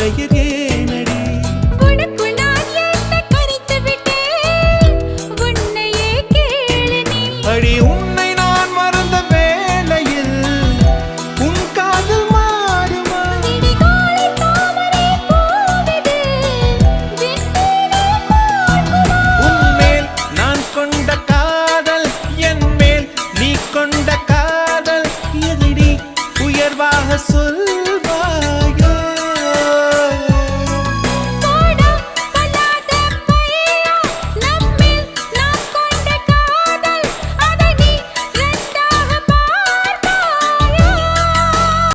மங்கையர் ஏனடி உனக்குள் நான் என்னை கரைத்து விட்டேன் உன்னையே கேளு நீ அடி உன்னை நான் மறந்த வேளையில் உன் காதல் மாறுமா விடிகாலை தாமரை பூவிடு விண்மீனே பார்க்குமா உன்மேல் நான் கொண்ட காதல் என் மேல் நீ கொண்ட காதல் எதிரி உயர்வாக சொல்வாய்